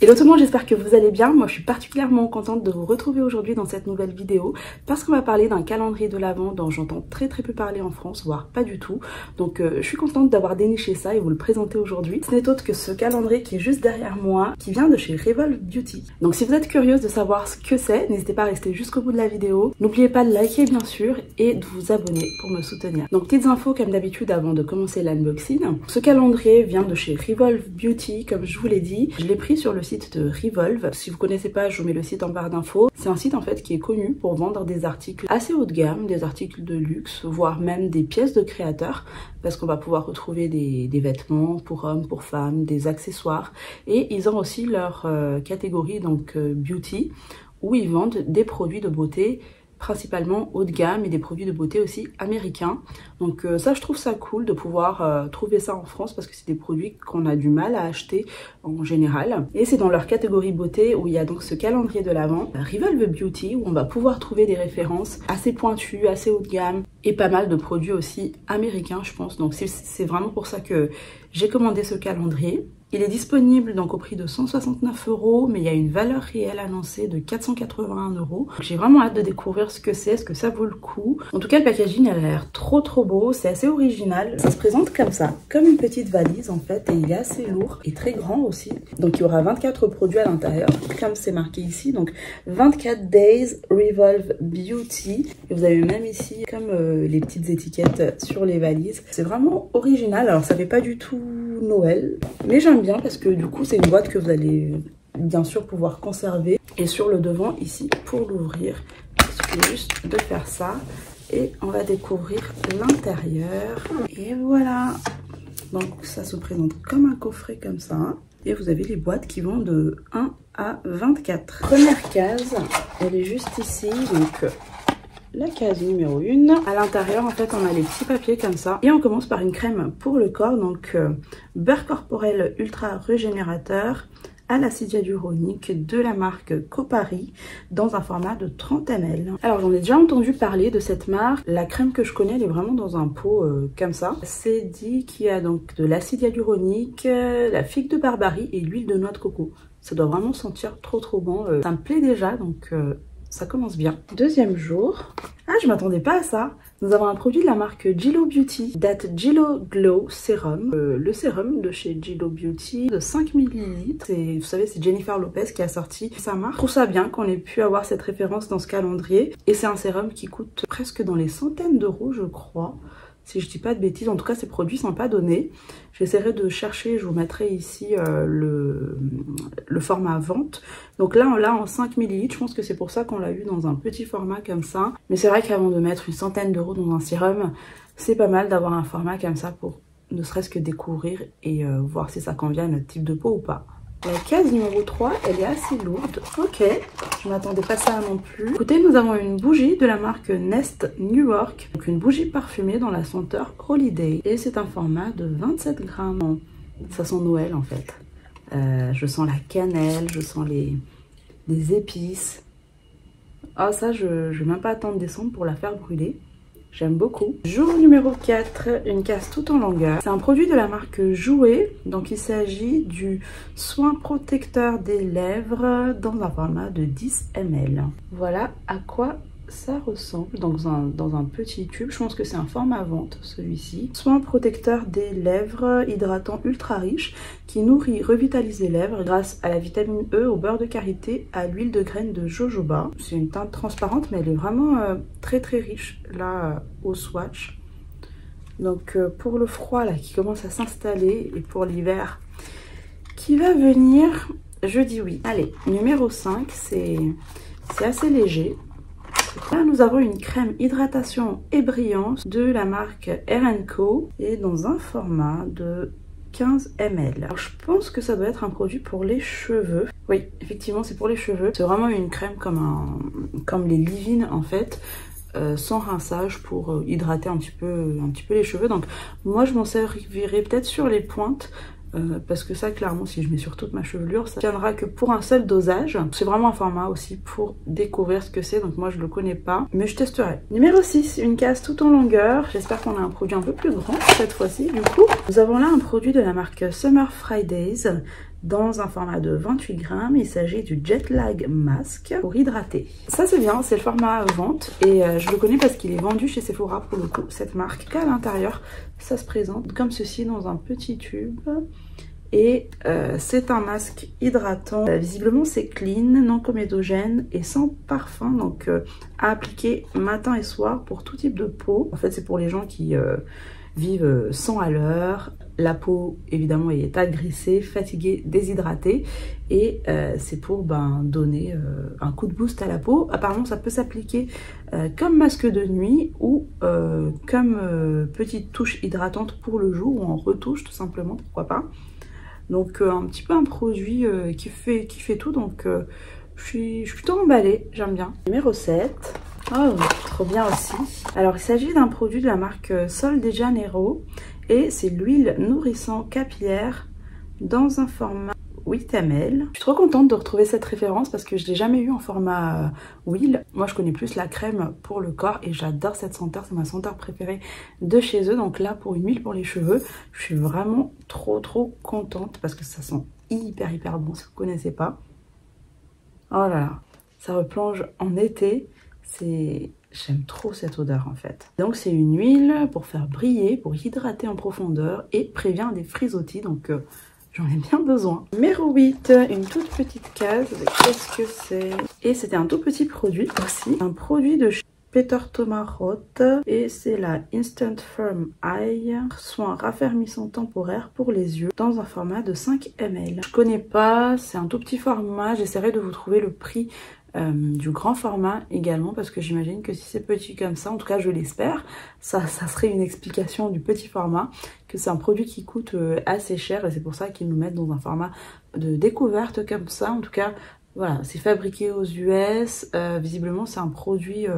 Hello tout le monde, j'espère que vous allez bien. Moi je suis particulièrement contente de vous retrouver aujourd'hui dans cette nouvelle vidéo parce qu'on va parler d'un calendrier de l'Avent dont j'entends très peu parler en France, voire pas du tout. Donc je suis contente d'avoir déniché ça et vous le présenter aujourd'hui. Ce n'est autre que ce calendrier qui est juste derrière moi, qui vient de chez Revolve Beauty. Donc si vous êtes curieuse de savoir ce que c'est, n'hésitez pas à rester jusqu'au bout de la vidéo. N'oubliez pas de liker bien sûr et de vous abonner pour me soutenir. Donc petites infos comme d'habitude avant de commencer l'unboxing. Ce calendrier vient de chez Revolve Beauty, comme je vous l'ai dit. Je l'ai pris sur le site de Revolve. Si vous connaissez pas, je vous mets le site en barre d'infos. C'est un site en fait qui est connu pour vendre des articles assez haut de gamme, des articles de luxe, voire même des pièces de créateurs, parce qu'on va pouvoir retrouver des vêtements pour hommes, pour femmes, des accessoires. Et ils ont aussi leur catégorie donc beauty, où ils vendent des produits de beauté principalement haut de gamme et des produits de beauté aussi américains. Donc ça, je trouve ça cool de pouvoir trouver ça en France parce que c'est des produits qu'on a du mal à acheter en général. Et c'est dans leur catégorie beauté où il y a donc ce calendrier de l'Avent, Revolve Beauty, où on va pouvoir trouver des références assez pointues, assez haut de gamme et pas mal de produits aussi américains, je pense. Donc c'est vraiment pour ça que j'ai commandé ce calendrier. Il est disponible donc au prix de 169 €, mais il y a une valeur réelle annoncée de 481 €. J'ai vraiment hâte de découvrir ce que c'est, est-ce que ça vaut le coup. En tout cas, le packaging a l'air trop beau, c'est assez original. Ça se présente comme ça, comme une petite valise en fait, et il est assez lourd et très grand aussi. Donc il y aura 24 produits à l'intérieur, comme c'est marqué ici. Donc 24 Days Revolve Beauty. Et vous avez même ici comme les petites étiquettes sur les valises. C'est vraiment original. Alors ça fait pas du tout Noël, mais j'aime bien parce que du coup c'est une boîte que vous allez bien sûr pouvoir conserver. Et sur le devant ici, pour l'ouvrir, il suffit juste de faire ça et on va découvrir l'intérieur. Et voilà, donc ça se présente comme un coffret comme ça. Et vous avez les boîtes qui vont de 1 à 24. Première case, elle est juste ici, donc la case numéro 1. À l'intérieur, en fait, on a les petits papiers comme ça. Et on commence par une crème pour le corps, donc beurre corporel ultra régénérateur à l'acide hyaluronique de la marque Copari dans un format de 30 ml. Alors j'en ai déjà entendu parler de cette marque. La crème que je connais, elle est vraiment dans un pot comme ça. C'est dit qu'il y a donc de l'acide hyaluronique, la figue de barbarie et l'huile de noix de coco. Ça doit vraiment sentir trop bon. Ça me plaît déjà, donc ça commence bien. Deuxième jour. Ah, je m'attendais pas à ça. Nous avons un produit de la marque Gillo Beauty, date Gillo Glow Serum. Le sérum de chez Gillo Beauty de 5 ml. Vous savez, c'est Jennifer Lopez qui a sorti sa marque. Je trouve ça bien qu'on ait pu avoir cette référence dans ce calendrier. Et c'est un sérum qui coûte presque dans les centaines d'euros, je crois. Si je dis pas de bêtises, en tout cas ces produits sont pas donnés. J'essaierai de chercher, je vous mettrai ici le format vente. Donc là on l'a en 5 ml, je pense que c'est pour ça qu'on l'a eu dans un petit format comme ça. Mais c'est vrai qu'avant de mettre une centaine d'euros dans un sérum, c'est pas mal d'avoir un format comme ça pour ne serait-ce que découvrir et voir si ça convient à notre type de peau ou pas. La case numéro 3, elle est assez lourde. Ok, je m'attendais pas à ça non plus. Écoutez, nous avons une bougie de la marque Nest New York. Donc une bougie parfumée dans la senteur Holiday. Et c'est un format de 27 grammes. Ça sent Noël en fait. Je sens la cannelle, je sens les épices. Ah ça, je vais même pas attendre décembre pour la faire brûler. J'aime beaucoup. Jour numéro 4, une case tout en longueur. C'est un produit de la marque Jouer. Donc il s'agit du soin protecteur des lèvres dans un format de 10 ml. Voilà à quoi ça ressemble dans un petit tube. Je pense que c'est un format vente celui-ci. Soin protecteur des lèvres hydratant ultra riche qui nourrit, revitalise les lèvres grâce à la vitamine E, au beurre de karité, à l'huile de graines de jojoba. C'est une teinte transparente mais elle est vraiment très riche là au swatch. Donc pour le froid là qui commence à s'installer et pour l'hiver qui va venir, je dis oui. Allez, numéro 5, c'est assez léger. Là, nous avons une crème hydratation et brillance de la marque R&Co et dans un format de 15 ml. Alors, je pense que ça doit être un produit pour les cheveux. Oui, effectivement, c'est pour les cheveux. C'est vraiment une crème comme les leave-in en fait. Sans rinçage pour hydrater un petit peu les cheveux. Donc moi je m'en servirai peut-être sur les pointes parce que ça clairement si je mets sur toute ma chevelure ça tiendra que pour un seul dosage. C'est vraiment un format aussi pour découvrir ce que c'est, donc moi je le connais pas mais je testerai. Numéro 6, une case tout en longueur. J'espère qu'on a un produit un peu plus grand cette fois-ci. Du coup nous avons là un produit de la marque Summer Fridays dans un format de 28 grammes. Il s'agit du Jet Lag Mask pour hydrater. Ça c'est bien, c'est le format vente et je le connais parce qu'il est vendu chez Sephora pour le coup, cette marque. À l'intérieur, ça se présente comme ceci dans un petit tube. Et c'est un masque hydratant. Visiblement c'est clean, non comédogène et sans parfum. Donc à appliquer matin et soir pour tout type de peau. En fait c'est pour les gens qui vivent 100 à l'heure. La peau évidemment est agressée, fatiguée, déshydratée. Et c'est pour donner un coup de boost à la peau. Apparemment ça peut s'appliquer comme masque de nuit ou comme petite touche hydratante pour le jour ou en retouche tout simplement, pourquoi pas. Donc un petit peu un produit qui fait tout, donc je suis plutôt emballée, j'aime bien. Numéro 7, oh trop bien aussi. Alors il s'agit d'un produit de la marque Sol de Janeiro et c'est l'huile nourrissant capillaire dans un format 8 ml. Je suis trop contente de retrouver cette référence parce que je l'ai jamais eu en format huile. Moi je connais plus la crème pour le corps et j'adore cette senteur, c'est ma senteur préférée de chez eux. Donc là pour une huile pour les cheveux, je suis vraiment trop contente parce que ça sent hyper bon si vous connaissez pas. Oh là là, ça replonge en été, j'aime trop cette odeur en fait. Donc c'est une huile pour faire briller, pour hydrater en profondeur et prévient des frisottis, donc j'en ai bien besoin. Numéro 8, une toute petite case. Qu'est-ce que c'est? Et c'était un tout petit produit aussi. Un produit de chez Peter Thomas Roth. Et c'est la Instant Firm Eye. Soin raffermissant temporaire pour les yeux dans un format de 5 ml. Je connais pas, c'est un tout petit format. J'essaierai de vous trouver le prix du grand format également parce que j'imagine que si c'est petit comme ça, en tout cas je l'espère, ça serait une explication du petit format, que c'est un produit qui coûte assez cher et c'est pour ça qu'ils nous mettent dans un format de découverte comme ça. En tout cas voilà, c'est fabriqué aux US, visiblement c'est un produit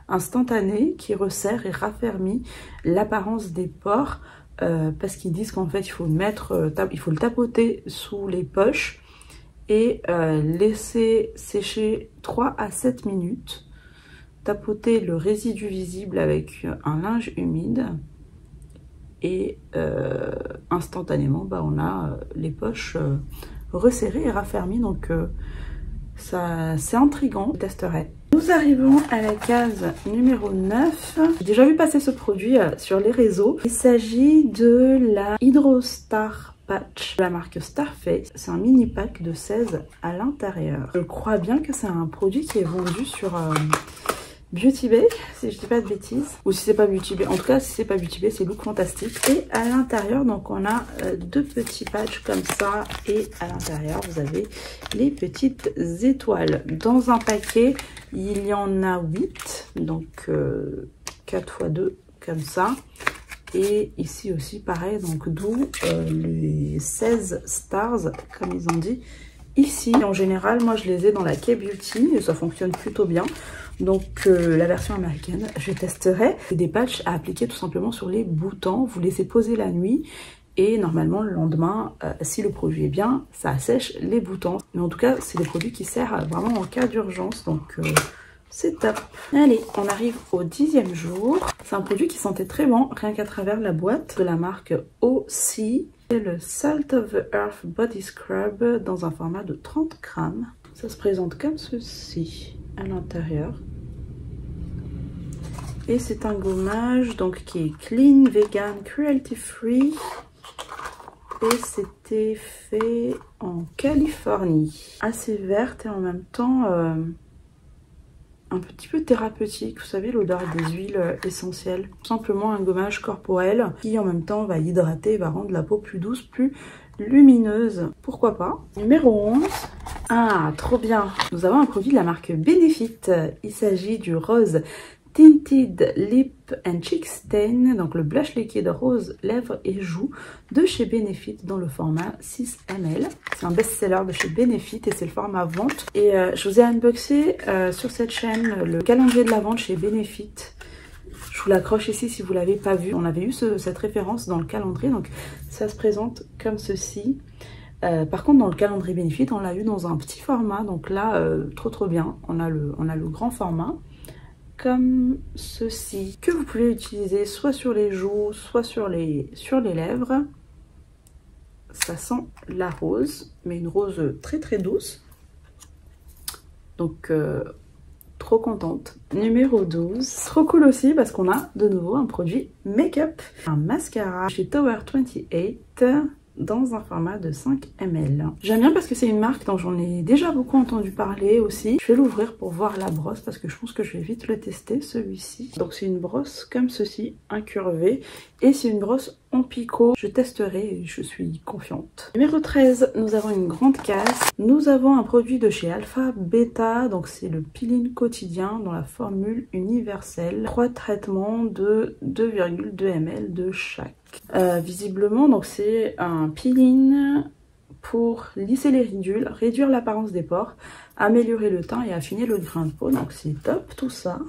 instantané qui resserre et raffermit l'apparence des pores parce qu'ils disent qu'en fait il faut le tapoter sous les poches et laisser sécher 3 à 7 minutes, tapoter le résidu visible avec un linge humide et instantanément on a les poches resserrées et raffermies, donc ça c'est intriguant, je testerai. Nous arrivons à la case numéro 9. J'ai déjà vu passer ce produit sur les réseaux. Il s'agit de la Hydrostar Patch de la marque Starface. C'est un mini pack de 16 à l'intérieur. Je crois bien que c'est un produit qui est vendu sur Beauty Bay, si je dis pas de bêtises. Ou si c'est pas Beauty Bay, en tout cas si c'est pas Beauty Bay, c'est Look Fantastique. Et à l'intérieur, donc on a deux petits patchs comme ça. Et à l'intérieur, vous avez les petites étoiles. Dans un paquet, il y en a 8. Donc 4 x 2 comme ça. Et ici aussi pareil, donc d'où les 16 stars comme ils ont dit ici. En général moi je les ai dans la K-Beauty et ça fonctionne plutôt bien. Donc la version américaine je testerai. C'est des patchs à appliquer tout simplement sur les boutons. Vous laissez poser la nuit et normalement le lendemain si le produit est bien ça assèche les boutons. Mais en tout cas c'est des produits qui servent vraiment en cas d'urgence, donc c'est top. Allez, on arrive au 10e jour. C'est un produit qui sentait très bon, rien qu'à travers la boîte, de la marque OC. C'est le Salt of the Earth Body Scrub dans un format de 30 grammes. Ça se présente comme ceci à l'intérieur. Et c'est un gommage donc qui est clean, vegan, cruelty free. Et c'était fait en Californie. Assez verte et en même temps un petit peu thérapeutique, vous savez, l'odeur des huiles essentielles. Tout simplement un gommage corporel qui en même temps va hydrater, va rendre la peau plus douce, plus lumineuse. Pourquoi pas. Numéro 11. Ah, trop bien. Nous avons un produit de la marque Benefit. Il s'agit du rose Tinted Lip and Cheek Stain, donc le blush liquide rose lèvres et joues de chez Benefit dans le format 6 ml. C'est un best-seller de chez Benefit et c'est le format vente. Et je vous ai unboxé sur cette chaîne le calendrier de la vente chez Benefit. Je vous l'accroche ici si vous ne l'avez pas vu. On avait eu cette référence dans le calendrier, donc ça se présente comme ceci. Par contre dans le calendrier Benefit on l'a eu dans un petit format, donc là trop bien. On a le grand format comme ceci, que vous pouvez utiliser soit sur les joues, soit sur les lèvres. ça sent la rose, mais une rose très très douce. Donc trop contente. Numéro 12. Trop cool aussi parce qu'on a de nouveau un produit make-up. Un mascara chez Tower 28 dans un format de 5 ml. J'aime bien parce que c'est une marque dont j'en ai déjà beaucoup entendu parler aussi. Je vais l'ouvrir pour voir la brosse parce que je pense que je vais vite le tester, celui-ci. Donc c'est une brosse comme ceci, incurvée. Et c'est une brosse en picot. Je testerai et je suis confiante. Numéro 13, nous avons une grande casse. Nous avons un produit de chez Alpha Beta. Donc c'est le peeling quotidien dans la formule universelle. 3 traitements de 2,2 ml de chaque. Visiblement, donc c'est un peeling pour lisser les ridules, réduire l'apparence des pores, améliorer le teint et affiner le grain de peau. Donc c'est top tout ça.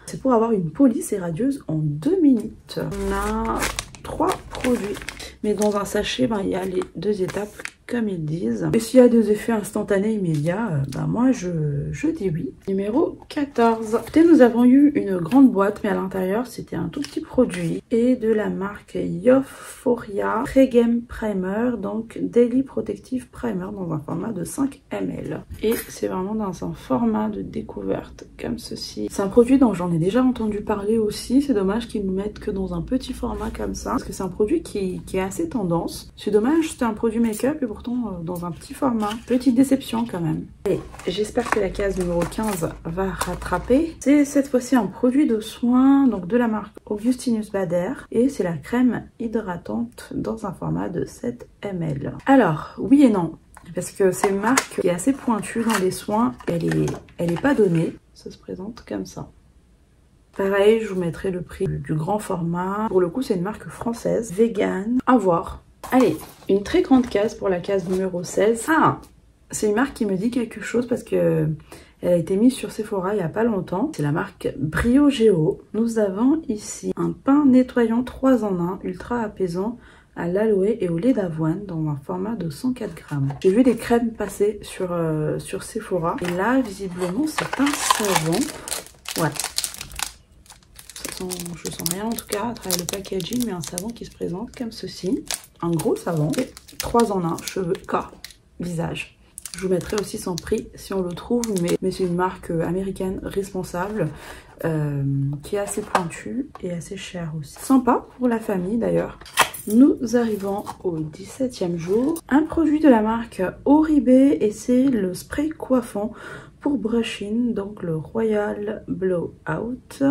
C'est pour avoir une peau lisse et radieuse en 2 minutes. On a 3 produits, mais dans un sachet, ben, il y a les 2 étapes comme ils disent. Et s'il y a des effets instantanés immédiats, ben moi je dis oui. Numéro 14. Écoutez, nous avons eu une grande boîte, mais à l'intérieur c'était un tout petit produit. Et de la marque Euphoria Pre-Game Primer, donc Daily Protective Primer dans un format de 5 ml. Et c'est vraiment dans un format de découverte comme ceci. C'est un produit dont j'en ai déjà entendu parler aussi. C'est dommage qu'ils nous mettent que dans un petit format comme ça. Parce que c'est un produit qui est assez tendance. C'est dommage, c'était un produit make-up et pourtant dans un petit format. Petite déception quand même. Et j'espère que la case numéro 15 va rattraper. C'est cette fois-ci un produit de soin donc de la marque Augustinus Bader et c'est la crème hydratante dans un format de 7 ml. Alors, oui et non. Parce que c'est une marque qui est assez pointue dans les soins. Elle est pas donnée. Ça se présente comme ça. Pareil, je vous mettrai le prix du grand format. Pour le coup, c'est une marque française, vegan. À voir. Allez, une très grande case pour la case numéro 16. Ah, c'est une marque qui me dit quelque chose parce que elle a été mise sur Sephora il n'y a pas longtemps. C'est la marque Brio Géo. Nous avons ici un pain nettoyant 3 en 1, ultra apaisant à l'aloe et au lait d'avoine dans un format de 104 grammes. J'ai vu des crèmes passer sur Sephora. Et là, visiblement, c'est un savon. Ouais. Je sens rien en tout cas à travers le packaging, mais un savon qui se présente comme ceci. Un gros savon. Et 3 en 1, cheveux, corps, visage. Je vous mettrai aussi son prix si on le trouve, mais c'est une marque américaine responsable qui est assez pointue et assez chère aussi. Sympa pour la famille d'ailleurs. Nous arrivons au 17e jour. Un produit de la marque Oribe et c'est le spray coiffant pour brushing, donc le Royal Blowout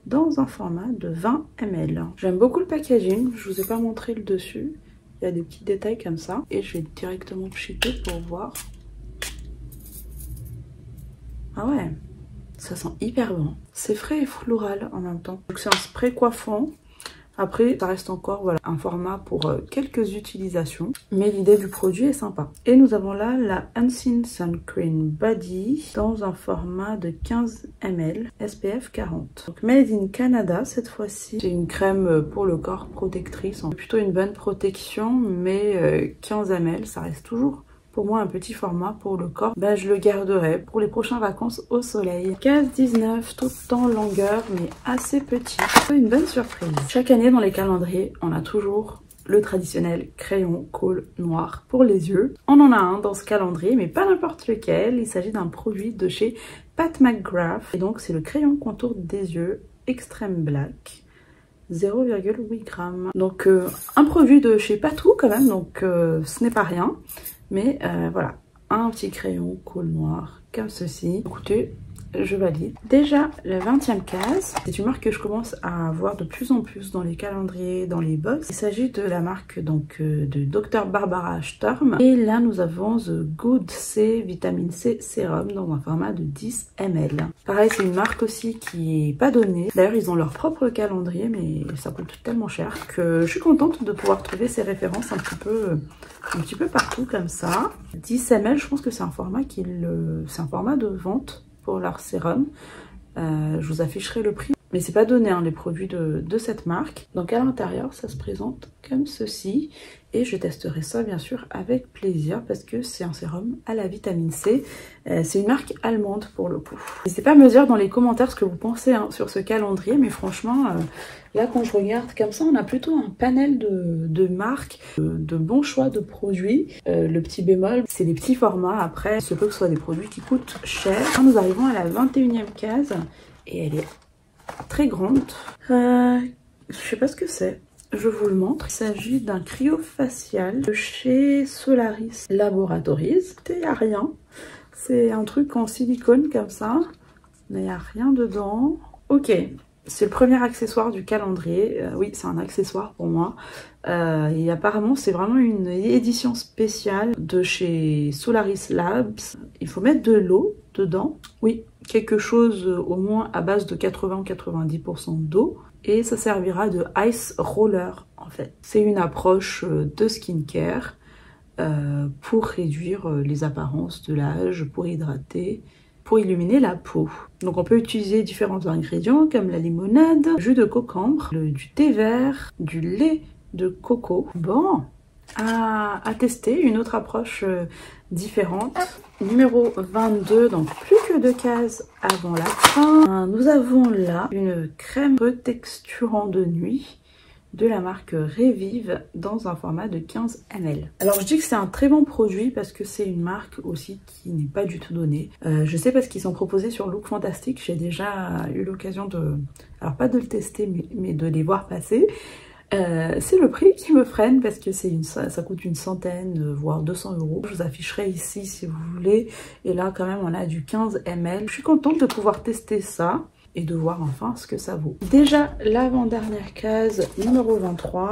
dans un format de 20 ml. J'aime beaucoup le packaging, je vous ai pas montré le dessus. Il y a des petits détails comme ça et je vais directement pchiter pour voir. Ah ouais, ça sent hyper bon. C'est frais et floral en même temps. Donc c'est un spray coiffant. Après, ça reste encore voilà, un format pour quelques utilisations. Mais l'idée du produit est sympa. Et nous avons là la Unseen Sun Cream Body dans un format de 15 ml SPF 40. Donc made in Canada cette fois-ci. C'est une crème pour le corps protectrice. Plutôt une bonne protection, mais 15 ml, ça reste toujours pour moi un petit format pour le corps. Ben, je le garderai pour les prochaines vacances au soleil. Case 19, tout en longueur mais assez petit. C'est une bonne surprise. Chaque année dans les calendriers, on a toujours le traditionnel crayon colle noir pour les yeux. On en a un dans ce calendrier mais pas n'importe lequel. Il s'agit d'un produit de chez Pat McGrath. Et donc c'est le crayon contour des yeux Extreme Black. 0,8 g. Donc un produit de chez Patou quand même, donc ce n'est pas rien. Mais voilà, un petit crayon colle noir comme ceci. Écoutez, je valide. Déjà, la 20e case, c'est une marque que je commence à voir de plus en plus dans les calendriers, dans les box. Il s'agit de la marque donc de Dr Barbara Sturm. Et là, nous avons The Good C Vitamine C Sérum dans un format de 10 ml. Pareil, c'est une marque aussi qui est pas donnée. D'ailleurs, ils ont leur propre calendrier, mais ça coûte tellement cher que je suis contente de pouvoir trouver ces références un petit peu partout comme ça. 10 ml, je pense que c'est un format c'est un format de vente pour leur sérum. Je vous afficherai le prix. Mais c'est pas donné hein, les produits de cette marque. Donc à l'intérieur ça se présente comme ceci. Et je testerai ça bien sûr avec plaisir parce que c'est un sérum à la vitamine C. C'est une marque allemande pour le coup. N'hésitez pas à me dire dans les commentaires ce que vous pensez hein, sur ce calendrier. Mais franchement, là quand je regarde comme ça, on a plutôt un panel de marques, de bons choix de produits. Le petit bémol, c'est les petits formats. Après, il se peut que ce soit des produits qui coûtent cher. Nous arrivons à la 21e case et elle est très grande. Je sais pas ce que c'est. Je vous le montre. Il s'agit d'un cryofacial de chez Solaris Laboratories. Il n'y a rien. C'est un truc en silicone comme ça. Mais il n'y a rien dedans. Ok. C'est le premier accessoire du calendrier. Oui, c'est un accessoire pour moi. Et apparemment, c'est vraiment une édition spéciale de chez Solaris Labs. Il faut mettre de l'eau dedans. Oui, quelque chose au moins à base de 80 ou 90% d'eau. Et ça servira de ice roller en fait. C'est une approche de skincare pour réduire les apparences de l'âge, pour hydrater, pour illuminer la peau. Donc on peut utiliser différents ingrédients comme la limonade, jus de cocombre, du thé vert, du lait de coco. Bon, à tester, une autre approche différente. Numéro 22, donc plus que 2 cases avant la fin. Nous avons là une crème retexturant de nuit de la marque Revive dans un format de 15 ml. Alors je dis que c'est un très bon produit parce que c'est une marque aussi qui n'est pas du tout donnée. Je sais parce qu'ils sont proposés sur Look Fantastic, j'ai déjà eu l'occasion de... alors pas de le tester mais de les voir passer. C'est le prix qui me freine parce que ça coûte une centaine, voire 200 €. Je vous afficherai ici si vous voulez. Et là, quand même, on a du 15 ml. Je suis contente de pouvoir tester ça et de voir enfin ce que ça vaut. Déjà, l'avant-dernière case, numéro 23.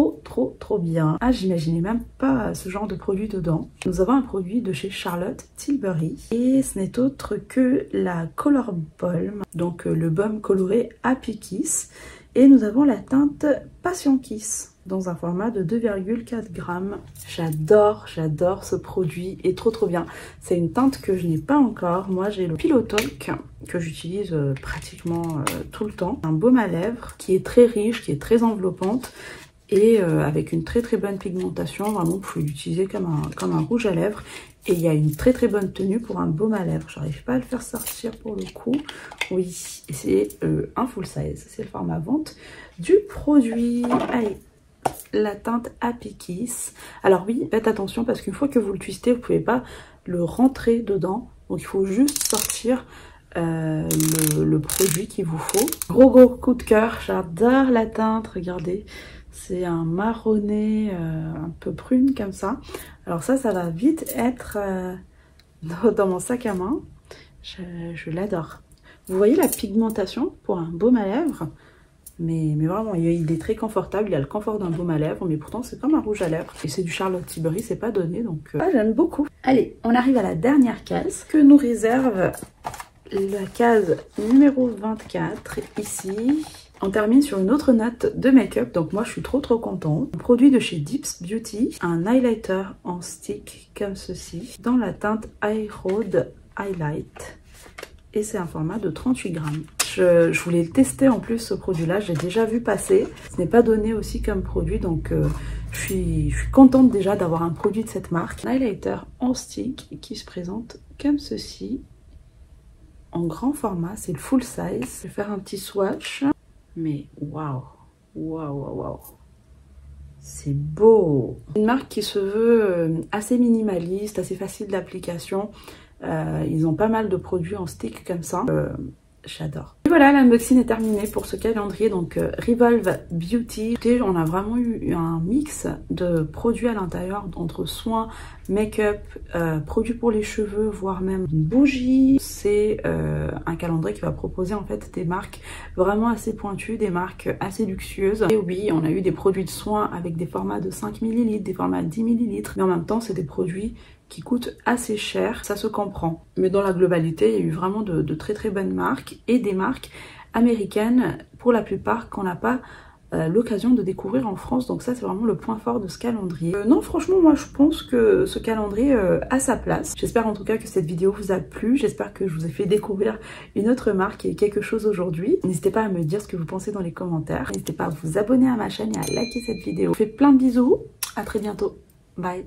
Trop bien. Ah, j'imaginais même pas ce genre de produit dedans. Nous avons un produit de chez Charlotte Tilbury. Et ce n'est autre que la Color Balm. Donc, le baume coloré Happy Kiss. Et nous avons la teinte Passion Kiss dans un format de 2,4 grammes. J'adore ce produit et trop bien. C'est une teinte que je n'ai pas encore. Moi j'ai le Pillow Talk que j'utilise pratiquement tout le temps. Un baume à lèvres qui est très riche, qui est très enveloppante et avec une très bonne pigmentation. Vraiment vous pouvez l'utiliser comme un rouge à lèvres. Et il y a une très bonne tenue pour un baume à lèvres. J'arrive pas à le faire sortir pour le coup. Oui, et c'est un full size. C'est le format vente du produit. Allez, la teinte Happy Kiss. Alors oui, faites attention parce qu'une fois que vous le twistez, vous pouvez pas le rentrer dedans. Donc il faut juste sortir le produit qu'il vous faut. Gros coup de cœur. J'adore la teinte. Regardez. C'est un marronné un peu prune comme ça. Alors ça va vite être dans mon sac à main. Je l'adore. Vous voyez la pigmentation pour un baume à lèvres? Mais vraiment, il est très confortable. Il a le confort d'un baume à lèvres, mais pourtant c'est comme un rouge à lèvres. Et c'est du Charlotte Tilbury, c'est pas donné, donc j'aime beaucoup. Allez, on arrive à la dernière case que nous réserve la case numéro 24 ici. On termine sur une autre note de make-up, donc moi je suis trop contente. Un produit de chez Dips Beauty, un highlighter en stick comme ceci, dans la teinte High Road Highlight. Et c'est un format de 38 grammes. Je voulais le tester en plus ce produit-là, j'ai déjà vu passer. Ce n'est pas donné aussi comme produit, donc je suis contente déjà d'avoir un produit de cette marque. Un highlighter en stick qui se présente comme ceci, en grand format, c'est le full size. Je vais faire un petit swatch. Mais waouh, c'est beau. Une marque qui se veut assez minimaliste, assez facile d'application. Ils ont pas mal de produits en stick comme ça. J'adore. Et voilà, l'unboxing est terminé pour ce calendrier, donc Revolve Beauty. Et on a vraiment eu un mix de produits à l'intérieur, entre soins, make-up, produits pour les cheveux, voire même une bougie. C'est un calendrier qui va proposer en fait des marques vraiment assez pointues, des marques assez luxueuses. Et oui, on a eu des produits de soins avec des formats de 5 ml, des formats de 10 ml, mais en même temps, c'est des produits qui coûtent assez cher, ça se comprend. Mais dans la globalité, il y a eu vraiment de très bonnes marques et des marques américaines pour la plupart qu'on n'a pas l'occasion de découvrir en France. Donc ça c'est vraiment le point fort de ce calendrier. Non franchement moi je pense que ce calendrier a sa place. J'espère en tout cas que cette vidéo vous a plu. J'espère que je vous ai fait découvrir une autre marque et quelque chose aujourd'hui. N'hésitez pas à me dire ce que vous pensez dans les commentaires. N'hésitez pas à vous abonner à ma chaîne et à liker cette vidéo. Je vous fais plein de bisous. À très bientôt. Bye.